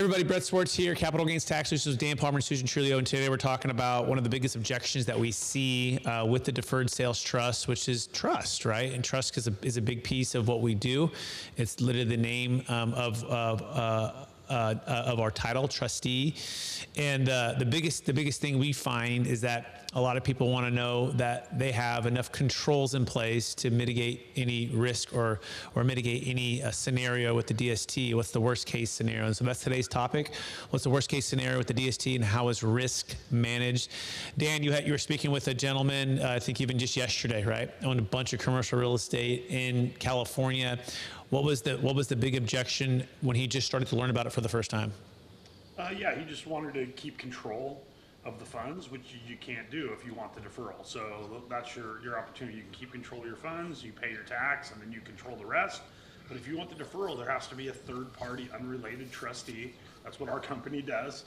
Everybody, Brett Swartz here, Capital Gains Tax Solutions, Dan Palmer and Susan Trulio, and today we're talking about one of the biggest objections that we see with the deferred sales trust, which is trust, right? And trust is a big piece of what we do. It's literally the name of our title, trustee. And the biggest thing we find is that a lot of people want to know that they have enough controls in place to mitigate any risk or mitigate any scenario with the DST. What's the worst case scenario? And so that's today's topic. What's the worst case scenario with the DST and how is risk managed? Dan, you were speaking with a gentleman, I think even just yesterday, right? Owned a bunch of commercial real estate in California. What was the big objection when he just started to learn about it for the first time? Yeah, he just wanted to keep control of the funds, which you can't do if you want the deferral. So that's your opportunity. You can keep control of your funds, you pay your tax, and then you control the rest. But if you want the deferral, there has to be a third-party unrelated trustee. That's what our company does.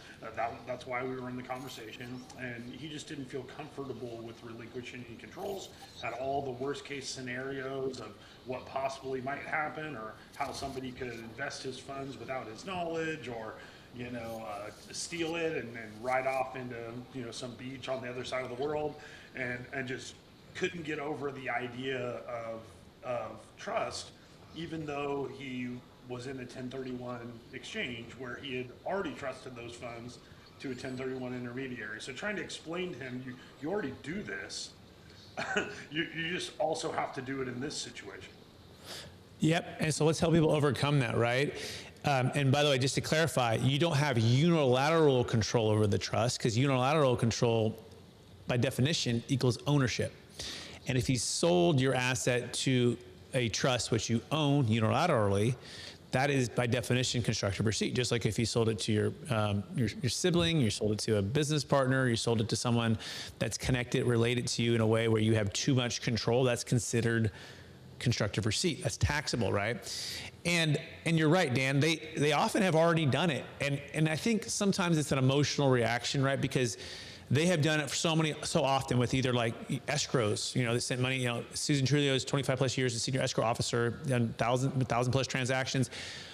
That's why we were in the conversation. And he just didn't feel comfortable with relinquishing any controls, had all the worst-case scenarios of what possibly might happen, or how somebody could invest his funds without his knowledge, or steal it and ride off into some beach on the other side of the world, and just couldn't get over the idea of trust, even though he was in a 1031 exchange where he had already trusted those funds to a 1031 intermediary. So trying to explain to him, you already do this, you just also have to do it in this situation. Yep, and so let's help people overcome that, right? And by the way, just to clarify, you don't have unilateral control over the trust, because unilateral control, by definition, equals ownership. And if you sold your asset to a trust which you own unilaterally, that is by definition constructive receipt. Just like if you sold it to your sibling, you sold it to a business partner, you sold it to someone that's connected, related to you in a way where you have too much control, that's considered constructive receipt. That's taxable, right? And you're right, Dan, they often have already done it. And I think sometimes it's an emotional reaction, right? Because they have done it for so often with either like escrows, they sent money, Susan Trulio is 25 plus years as senior escrow officer, done 1,000 plus transactions.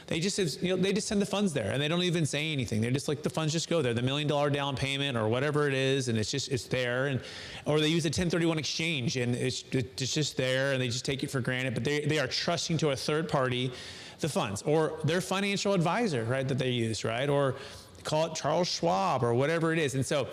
They just send the funds there and they don't even say anything. They're just like, the funds just go there, the $1 million down payment or whatever it is, and it's there. Or they use a 1031 exchange and it's just there and they just take it for granted, but they are trusting to a third party the funds, or their financial advisor, right, that they use, right? Or call it Charles Schwab or whatever it is. And so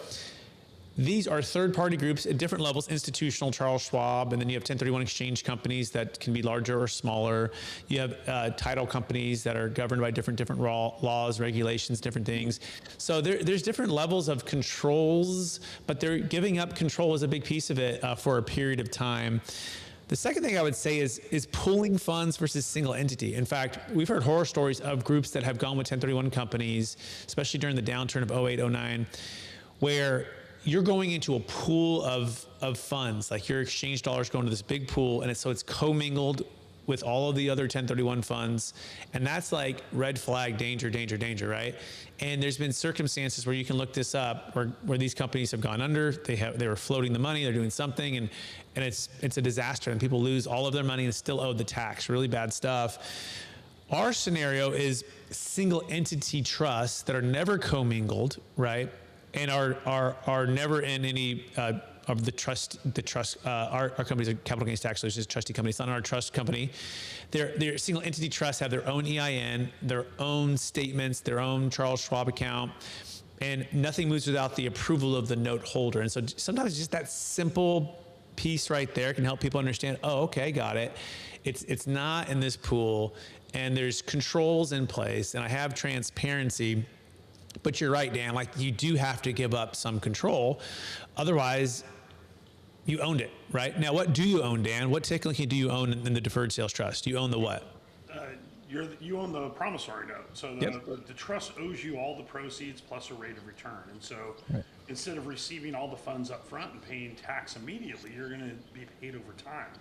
these are third-party groups at different levels, institutional, Charles Schwab, and then you have 1031 exchange companies that can be larger or smaller. You have title companies that are governed by different laws, regulations, different things. So there's different levels of controls, but they're giving up control is a big piece of it for a period of time. The second thing I would say is pooling funds versus single entity. In fact, we've heard horror stories of groups that have gone with 1031 companies, especially during the downturn of 08, 09, where you're going into a pool of funds, like your exchange dollars go into this big pool, and it's commingled with all of the other 1031 funds, and that's like red flag, danger, danger, danger, right? And there's been circumstances where you can look this up, where these companies have gone under, they were floating the money, they're doing something, and it's a disaster, and people lose all of their money and still owe the tax, really bad stuff. Our scenario is single entity trusts that are never commingled, right? And are never in any of the trust. Our company's a Capital Gains Tax Solutions trustee company. It's not our trust company. Their single entity trusts have their own EIN, their own statements, their own Charles Schwab account, and nothing moves without the approval of the note holder. And so sometimes just that simple piece right there can help people understand, oh, okay, got it. It's not in this pool, and there's controls in place, and I have transparency. But you're right, Dan, like you do have to give up some control. Otherwise, you owned it, right? Now, what do you own, Dan? What technically do you own in the deferred sales trust? You own the what? You own the promissory note. So the trust owes you all the proceeds plus a rate of return. And so instead of receiving all the funds up front and paying tax immediately, you're going to be paid over time.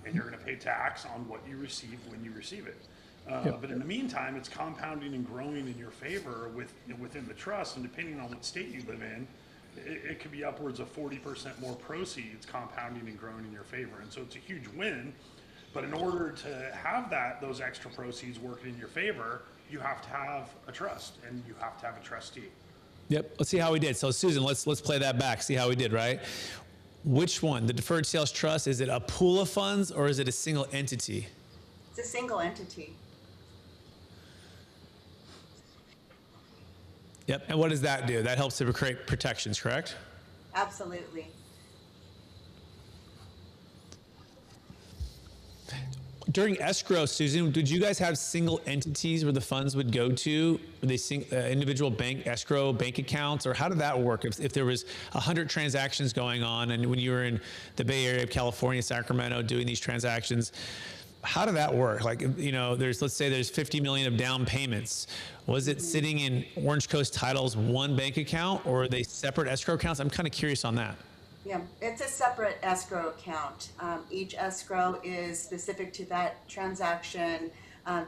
And you're going to pay tax on what you receive when you receive it. But in the meantime, it's compounding and growing in your favor within the trust, and depending on what state you live in, it could be upwards of 40% more proceeds compounding and growing in your favor. And so it's a huge win. But in order to have those extra proceeds working in your favor, you have to have a trust and you have to have a trustee. Yep. Let's see how we did. So Susan, let's play that back. See how we did, right? Which one? The deferred sales trust, is it a pool of funds or is it a single entity? It's a single entity. Yep. And what does that do? That helps to create protections, correct? Absolutely. During escrow, Susan, did you guys have single entities where the funds would go to? Were they individual escrow bank accounts, or how did that work? If there was 100 transactions going on, and when you were in the Bay Area of California, Sacramento, doing these transactions, how did that work? Like, let's say there's 50 million of down payments. Was it sitting in Orange Coast Title's one bank account, or are they separate escrow accounts? I'm kind of curious on that. Yeah, it's a separate escrow account. Each escrow is specific to that transaction.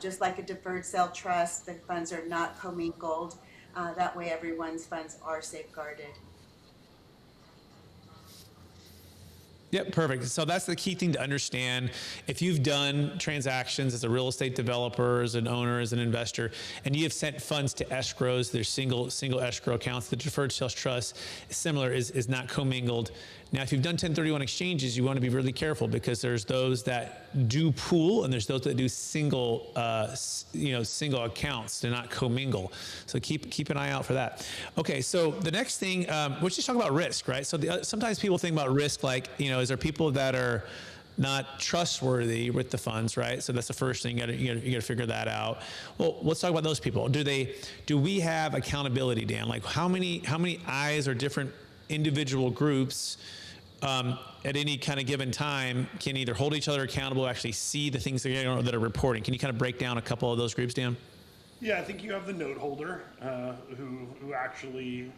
Just like a deferred sale trust, the funds are not commingled. That way everyone's funds are safeguarded. Yep, perfect. So that's the key thing to understand. If you've done transactions as a real estate developer, as an owner, as an investor, and you have sent funds to escrows, there's single escrow accounts. The deferred sales trust, similar, is not commingled. Now, if you've done 1031 exchanges, you want to be really careful, because there's those that do pool and there's those that do single accounts. They're not commingle. So keep an eye out for that. Okay, so the next thing, let's just talk about risk, right? So sometimes people think about risk like, is there people that are not trustworthy with the funds, right? So that's the first thing, you got to figure that out. Well, let's talk about those people. Do we have accountability, Dan? Like how many eyes or different individual groups at any kind of given time can either hold each other accountable, actually see the things that are reporting? Can you kind of break down a couple of those groups, Dan? Yeah, I think you have the note holder who actually,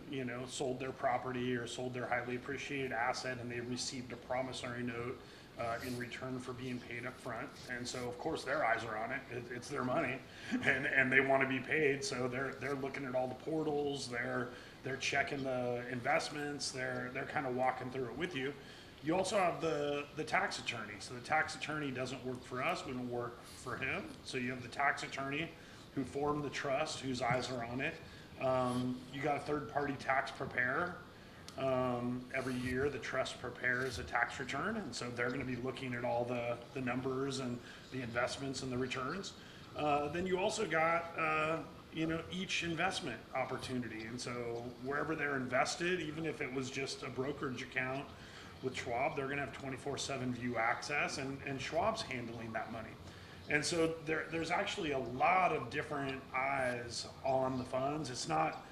sold their property or sold their highly appreciated asset, and they received a promissory note in return for being paid up front. And so, of course, their eyes are on it. It's their money, and they want to be paid. So they're looking at all the portals. They're checking the investments. They're kind of walking through it with you. You also have the tax attorney. So the tax attorney doesn't work for us. We don't work for him. So you have the tax attorney who formed the trust, whose eyes are on it. You got a third-party tax preparer. Every year, the trust prepares a tax return, and so they're going to be looking at all the numbers and the investments and the returns. Then you also got each investment opportunity, and so wherever they're invested, even if it was just a brokerage account with Schwab, they're going to have 24/7 view access, and Schwab's handling that money. And so there's actually a lot of different eyes on the funds. It's not,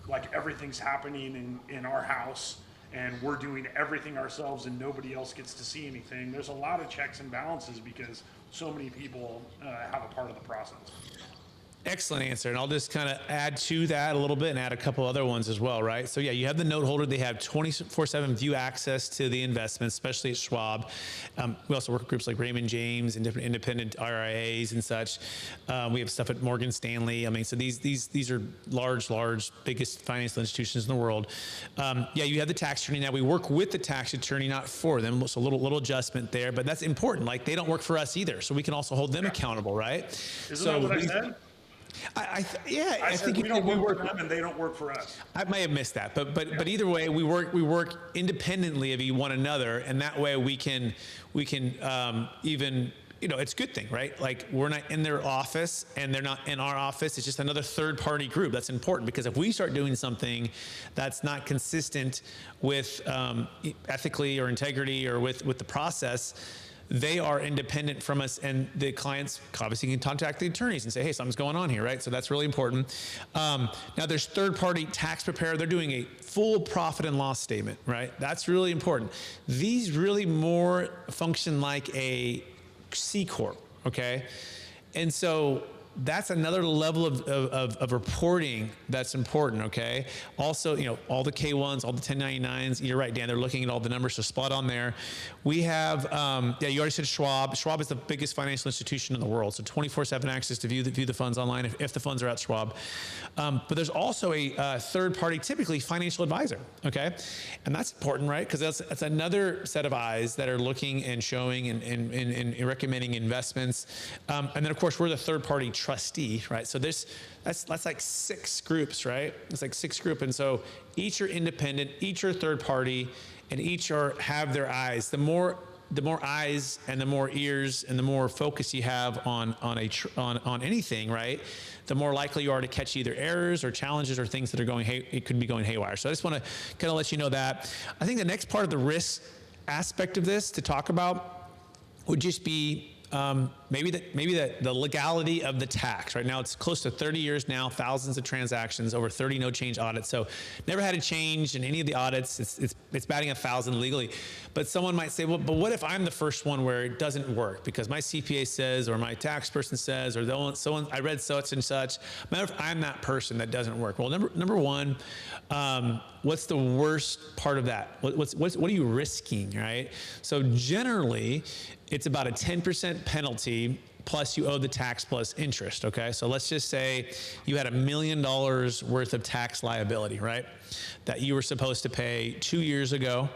like everything's happening in our house and we're doing everything ourselves and nobody else gets to see anything. There's a lot of checks and balances because so many people have a part of the process. Excellent answer. And I'll just kind of add to that a little bit and add a couple other ones as well, right? So yeah, you have the note holder. They have 24/7 view access to the investments, especially at Schwab. We also work with groups like Raymond James and different independent RIAs and such. We have stuff at Morgan Stanley. I mean, so these are large, biggest financial institutions in the world. Yeah, you have the tax attorney. Now we work with the tax attorney, not for them. So a little adjustment there, but that's important. Like they don't work for us either. So we can also hold them accountable, right? Isn't that what I said? I I think we don't work for them and they don't work for us. I may have missed that, but either way, we work independently of one another, and that way we can even, it's a good thing, right? Like we're not in their office and they're not in our office. It's just another third-party group. That's important because if we start doing something that's not consistent with ethically or integrity or with the process, they are independent from us, and the clients obviously can contact the attorneys and say, hey, something's going on here, right? So that's really important. Now there's third-party tax preparer. They're doing a full profit and loss statement, right? That's really important. These really more function like a C Corp, okay? And so that's another level of reporting that's important, okay? Also, all the K-1s, all the 1099s, you're right, Dan, they're looking at all the numbers, so spot on there. We have, you already said Schwab. Schwab is the biggest financial institution in the world, so 24/7 access to view the funds online if the funds are at Schwab. But there's also a third-party, typically financial advisor, okay? And that's important, right? Because that's another set of eyes that are looking and showing and recommending investments. And then, of course, we're the third-party trustee, right? So that's like 6 groups, right? It's like 6 groups, and so each are independent, each are third party, and each have their eyes. The more eyes and the more ears and the more focus you have on anything, right? The more likely you are to catch either errors or challenges or things that are it could be going haywire. So I just want to kind of let you know that. I think the next part of the risk aspect of this to talk about would just be maybe the legality of the tax. Right now, it's close to 30 years now, thousands of transactions, over 30 no change audits. So never had a change in any of the audits. It's batting 1,000 legally. But someone might say, well, but what if I'm the first one where it doesn't work because my CPA says, or my tax person says, or someone I read such and such. Matter if I'm that person that doesn't work. Well, number one, what's the worst part of that? What are you risking, right? So generally, it's about a 10% penalty plus you owe the tax plus interest, okay? So let's just say you had $1 million worth of tax liability, right? That you were supposed to pay 2 years ago,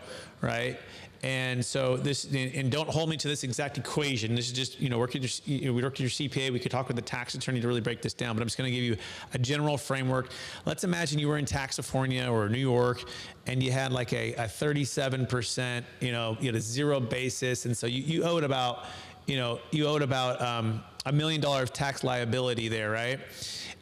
right? And so and don't hold me to this exact equation. This is just, we work with your CPA. We could talk with the tax attorney to really break this down, but I'm just going to give you a general framework. Let's imagine you were in Taxifornia or New York, and you had like a 37%, you had a zero basis, and so you owed about, $1 million of tax liability there, right?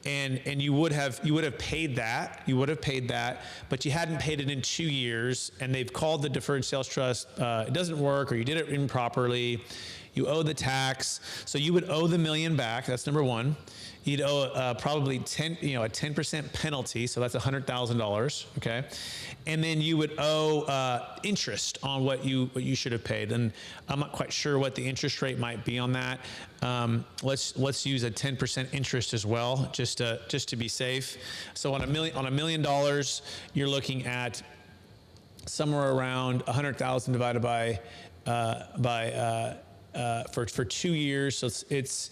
And you would have paid that. You would have paid that, but you hadn't paid it in 2 years, and they've called the deferred sales trust. It doesn't work, or you did it improperly. You owe the tax, so you would owe the $1 million back. That's number one. You'd owe probably a 10% penalty, so that's $100,000. Okay, and then you would owe interest on what you should have paid. And I'm not quite sure what the interest rate might be on that. Let's use a 10% interest as well, just to be safe. So on $1 million, you're looking at somewhere around 100,000 divided by for 2 years. So it's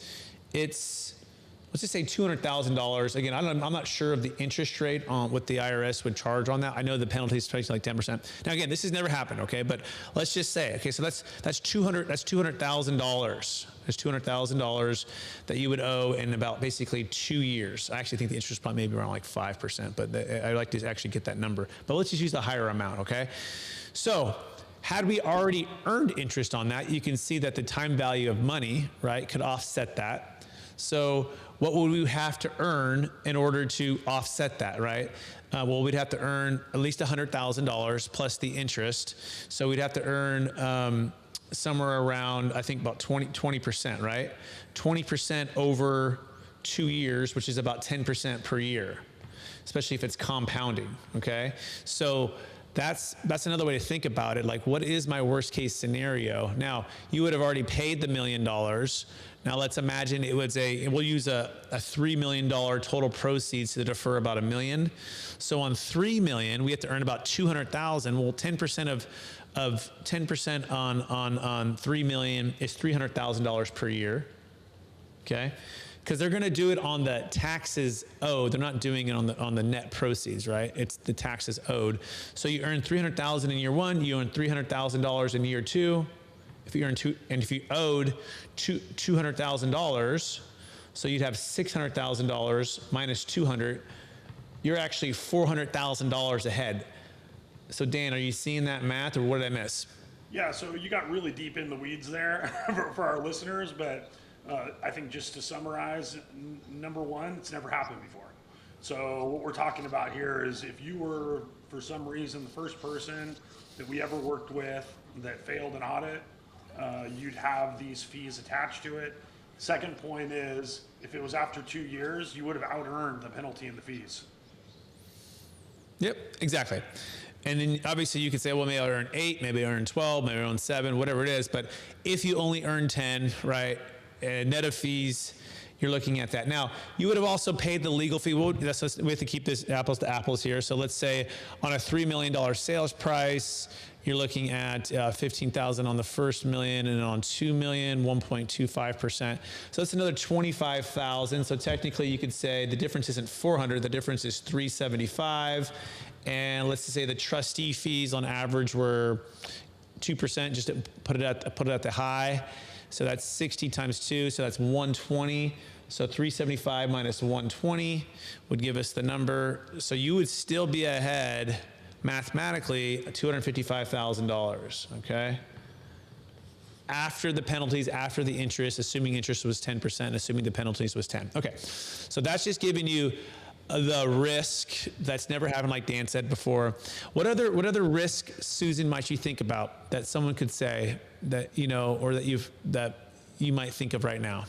let's just say $200,000. Again, I'm not sure of the interest rate on what the IRS would charge on that. I know the penalty is like 10%. Now again, this has never happened, okay? But let's just say, okay, so that's $200,000. That's $200,000 that you would owe in about basically 2 years. I actually think the interest probably maybe around like 5%, but I'd like to actually get that number. But let's just use the higher amount, okay? So had we already earned interest on that, you can see that the time value of money, right, could offset that. So what would we have to earn in order to offset that, right? Well, we'd have to earn at least $100,000 plus the interest. So we'd have to earn somewhere around, I think about 20%, right? 20% over 2 years, which is about 10% per year, especially if it's compounding, okay? So that's another way to think about it. Like, what is my worst case scenario? Now, you would have already paid the $1 million. Now let's imagine we'll use a $3 million total proceeds to defer about $1 million. So on $3 million, we have to earn about $200,000. Well, 10% of 10% on $3 million is $300,000 per year. Okay, because they're going to do it on the taxes owed. They're not doing it on the net proceeds, right? It's the taxes owed. So you earn $300,000 in year one. You earn $300,000 in year two. If you owed $200,000, so you'd have $600,000 minus 200, you're actually $400,000 ahead. So Dan, are you seeing that math, or what did I miss? Yeah, so you got really deep in the weeds there for our listeners, but I think just to summarize, number one, it's never happened before. So what we're talking about here is if you were, for some reason, the first person that we ever worked with that failed an audit, you'd have these fees attached to it. Second point is, if it was after 2 years, you would have out-earned the penalty and the fees. Yep, exactly. And then obviously you could say, well, maybe I earn 8, maybe I earn 12, maybe I earn 7, whatever it is. But if you only earn 10, right, net of fees, you're looking at that. Now, you would have also paid the legal fee. We have to keep this apples to apples here. So let's say on a $3 million sales price, you're looking at $15,000 on the first million, and on 2 million, 1.25%. So that's another $25,000. So technically, you could say the difference isn't 400. The difference is 375. And let's just say the trustee fees on average were 2%, just to put it at the high. So that's 60 times 2. So that's 120. So 375 minus 120 would give us the number. So you would still be ahead mathematically $255,000, okay? After the penalties, after the interest, assuming interest was 10%, assuming the penalties was 10. Okay, so that's just giving you the risk that's never happened, like Dan said before. What other risk, Susan, might you think about that someone could say that, you know, or that you might think of right now?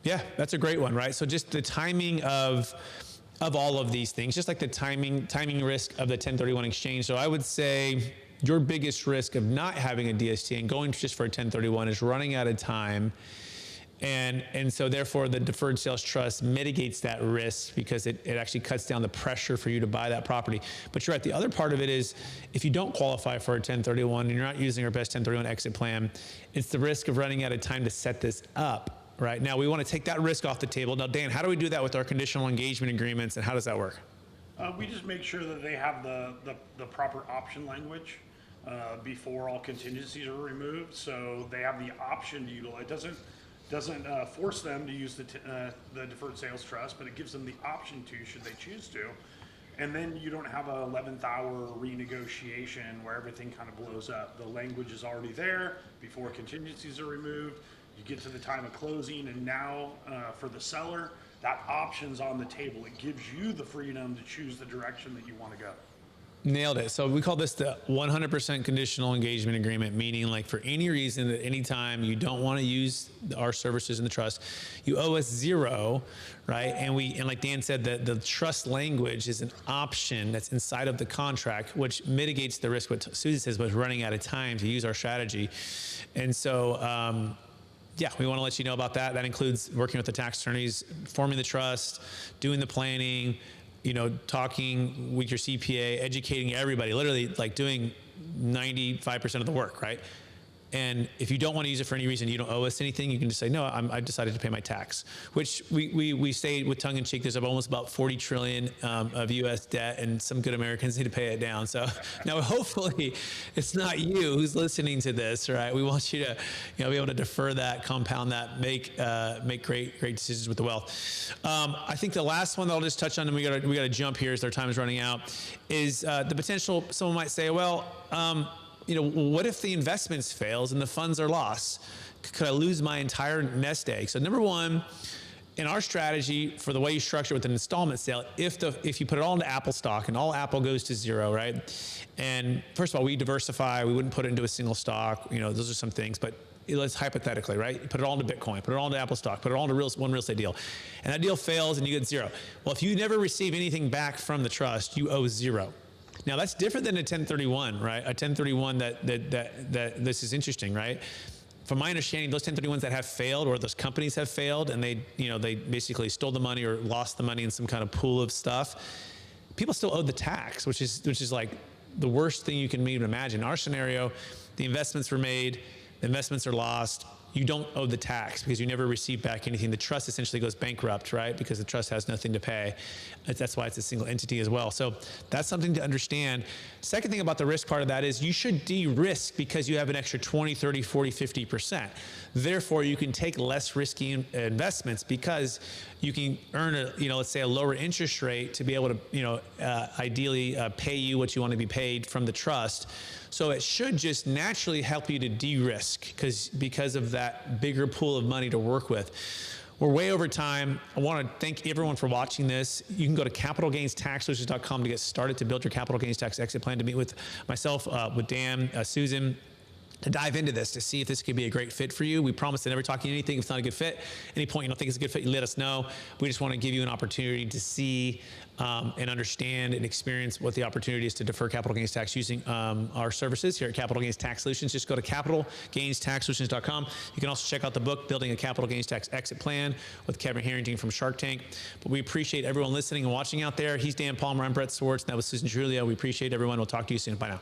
Yeah, that's a great one, right? So just the timing of all of these things, just like the timing risk of the 1031 exchange. So I would say your biggest risk of not having a DST and going just for a 1031 is running out of time. And so therefore the deferred sales trust mitigates that risk because it actually cuts down the pressure for you to buy that property. But you're right, the other part of it is if you don't qualify for a 1031 and you're not using our best 1031 exit plan, it's the risk of running out of time to set this up. Right now, we want to take that risk off the table. Now, Dan, how do we do that with our conditional engagement agreements, and how does that work? We just make sure that they have the proper option language before all contingencies are removed. So they have the option to utilize. It doesn't force them to use the deferred sales trust, but it gives them the option to, should they choose to. And then you don't have a 11th hour renegotiation where everything kind of blows up. The language is already there before contingencies are removed. You get to the time of closing, and now for the seller, that option's on the table. It gives you the freedom to choose the direction that you want to go. Nailed it. So we call this the 100% conditional engagement agreement, meaning like for any reason at any time you don't want to use our services in the trust, you owe us zero, right? And like Dan said, the trust language is an option that's inside of the contract, which mitigates the risk, what Susie says, was running out of time to use our strategy. And so, yeah, we want to let you know about that. That includes working with the tax attorneys, forming the trust, doing the planning, you know, talking with your CPA, educating everybody, literally like doing 95% of the work, right? And if you don't want to use it for any reason, you don't owe us anything, you can just say, no, I decided to pay my tax, which we say with tongue in cheek, there's almost about 40 trillion of US debt, and some good Americans need to pay it down. So now hopefully it's not you who's listening to this, right? We want you to, you know, be able to defer that, compound that, make great decisions with the wealth. I think the last one that I'll just touch on, and we got to jump here as our time is running out, is the potential, someone might say, well, you know, what if the investments fails and the funds are lost? Could I lose my entire nest egg? So number one, in our strategy for the way you structure it with an installment sale, if you put it all into Apple stock and all Apple goes to zero, right? And first of all, we diversify. We wouldn't put it into a single stock. You know, those are some things, but let's hypothetically, right? You put it all into Bitcoin, put it all into Apple stock, put it all into one real estate deal, and that deal fails and you get zero. Well, if you never receive anything back from the trust, you owe zero. Now that's different than a 1031, right? A 1031 that this is interesting, right? From my understanding, those 1031s that have failed, or those companies have failed, and they basically stole the money or lost the money in some kind of pool of stuff, people still owe the tax, which is like the worst thing you can even imagine. In our scenario, the investments were made, the investments are lost. You don't owe the tax because you never receive back anything. The trust essentially goes bankrupt, right? Because the trust has nothing to pay. That's why it's a single entity as well. So that's something to understand. Second thing about the risk part of that is you should de-risk because you have an extra 20, 30, 40, 50%. Therefore, you can take less risky investments because you can earn let's say a lower interest rate to be able to, ideally pay you what you want to be paid from the trust. So it should just naturally help you to de-risk because of that bigger pool of money to work with. We're way over time. I want to thank everyone for watching this. You can go to capitalgainstaxsolutions.com to get started to build your capital gains tax exit plan, to meet with myself, with Dan, Susan, to dive into this, to see if this could be a great fit for you. We promise to never talk to you anything if it's not a good fit. Any point you don't think it's a good fit, you let us know. We just want to give you an opportunity to see and understand and experience what the opportunity is to defer capital gains tax using our services here at Capital Gains Tax Solutions. Just go to capitalgainstaxsolutions.com. You can also check out the book, Building a Capital Gains Tax Exit Plan, with Kevin Harrington from Shark Tank. But we appreciate everyone listening and watching out there. He's Dan Palmer. I'm Brett Swartz. And that was Susan Trulio. We appreciate everyone. We'll talk to you soon. Bye now.